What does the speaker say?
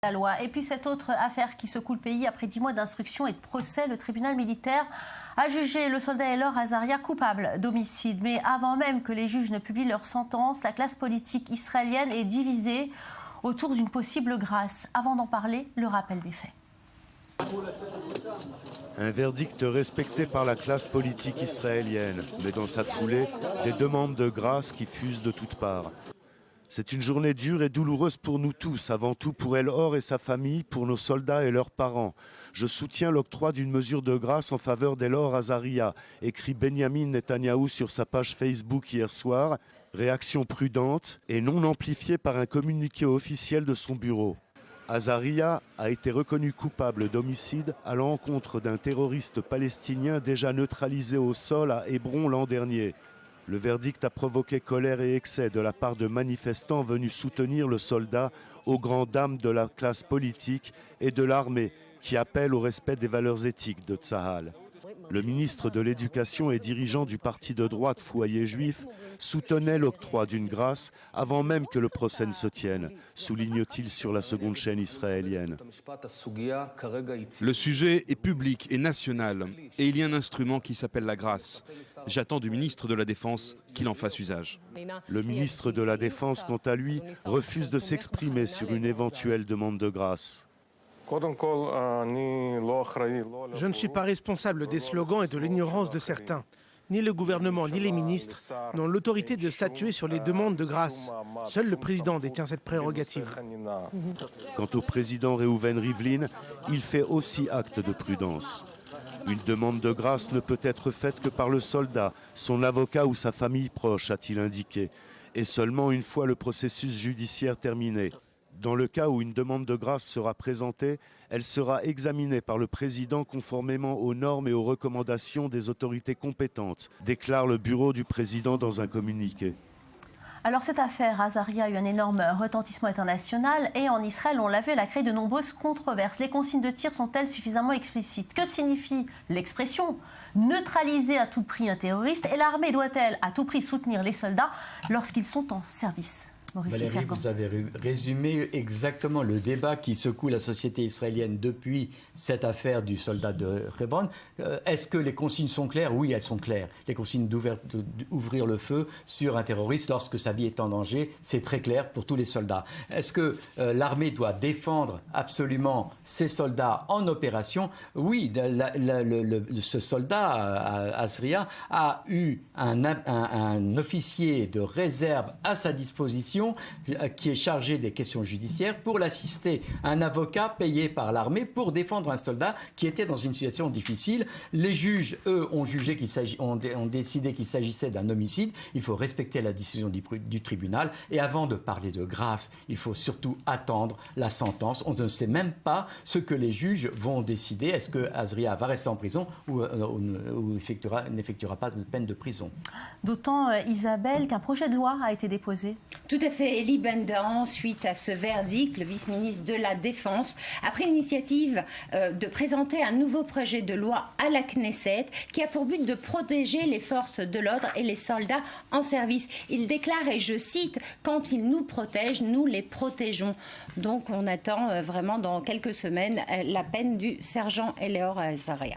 La loi. Et puis cette autre affaire qui secoue le pays après 10 mois d'instruction et de procès, le tribunal militaire a jugé le soldat Elor Azaria coupable d'homicide. Mais avant même que les juges ne publient leur sentence, la classe politique israélienne est divisée autour d'une possible grâce. Avant d'en parler, le rappel des faits. Un verdict respecté par la classe politique israélienne, mais dans sa foulée, des demandes de grâce qui fusent de toutes parts. C'est une journée dure et douloureuse pour nous tous, avant tout pour Elor et sa famille, pour nos soldats et leurs parents. Je soutiens l'octroi d'une mesure de grâce en faveur d'Elor Azaria, écrit Benjamin Netanyahou sur sa page Facebook hier soir. Réaction prudente et non amplifiée par un communiqué officiel de son bureau. Azaria a été reconnu coupable d'homicide à l'encontre d'un terroriste palestinien déjà neutralisé au sol à Hébron l'an dernier. Le verdict a provoqué colère et excès de la part de manifestants venus soutenir le soldat aux grandes dames de la classe politique et de l'armée qui appellent au respect des valeurs éthiques de Tsahal. Le ministre de l'Éducation et dirigeant du parti de droite Foyer Juif soutenait l'octroi d'une grâce avant même que le procès ne se tienne, souligne-t-il sur la seconde chaîne israélienne. Le sujet est public et national et il y a un instrument qui s'appelle la grâce. J'attends du ministre de la Défense qu'il en fasse usage. Le ministre de la Défense, quant à lui, refuse de s'exprimer sur une éventuelle demande de grâce. Je ne suis pas responsable des slogans et de l'ignorance de certains. Ni le gouvernement ni les ministres n'ont l'autorité de statuer sur les demandes de grâce. Seul le président détient cette prérogative. Quant au président Reuven Rivlin, il fait aussi acte de prudence. Une demande de grâce ne peut être faite que par le soldat, son avocat ou sa famille proche, a-t-il indiqué, et seulement une fois le processus judiciaire terminé. Dans le cas où une demande de grâce sera présentée, elle sera examinée par le président conformément aux normes et aux recommandations des autorités compétentes, déclare le bureau du président dans un communiqué. Alors cette affaire Azaria a eu un énorme retentissement international et en Israël, on l'a vu, elle a créé de nombreuses controverses. Les consignes de tir sont-elles suffisamment explicites? Que signifie l'expression neutraliser à tout prix un terroriste? Et l'armée doit-elle à tout prix soutenir les soldats lorsqu'ils sont en service? Valérie, vous avez résumé exactement le débat qui secoue la société israélienne depuis cette affaire du soldat de Hebron. Est-ce que les consignes sont claires? Oui, elles sont claires. Les consignes d'ouvrir le feu sur un terroriste lorsque sa vie est en danger, c'est très clair pour tous les soldats. Est-ce que l'armée doit défendre absolument ses soldats en opération? Oui, ce soldat, Azaria, a eu un officier de réserve à sa disposition qui est chargé des questions judiciaires pour l'assister, un avocat payé par l'armée pour défendre un soldat qui était dans une situation difficile. Les juges, eux, ont décidé qu'il s'agissait d'un homicide. Il faut respecter la décision du tribunal et avant de parler de grâce, il faut surtout attendre la sentence. On ne sait même pas ce que les juges vont décider. Est-ce que Azaria va rester en prison ou n'effectuera pas de peine de prison? D'autant, Isabelle, qu'un projet de loi a été déposé. Tout à fait. Eli Ben-Dahan, suite à ce verdict, le vice-ministre de la Défense a pris l'initiative de présenter un nouveau projet de loi à la Knesset qui a pour but de protéger les forces de l'ordre et les soldats en service. Il déclare, et je cite, « Quand ils nous protègent, nous les protégeons ». Donc on attend vraiment dans quelques semaines la peine du sergent Elor Azaria.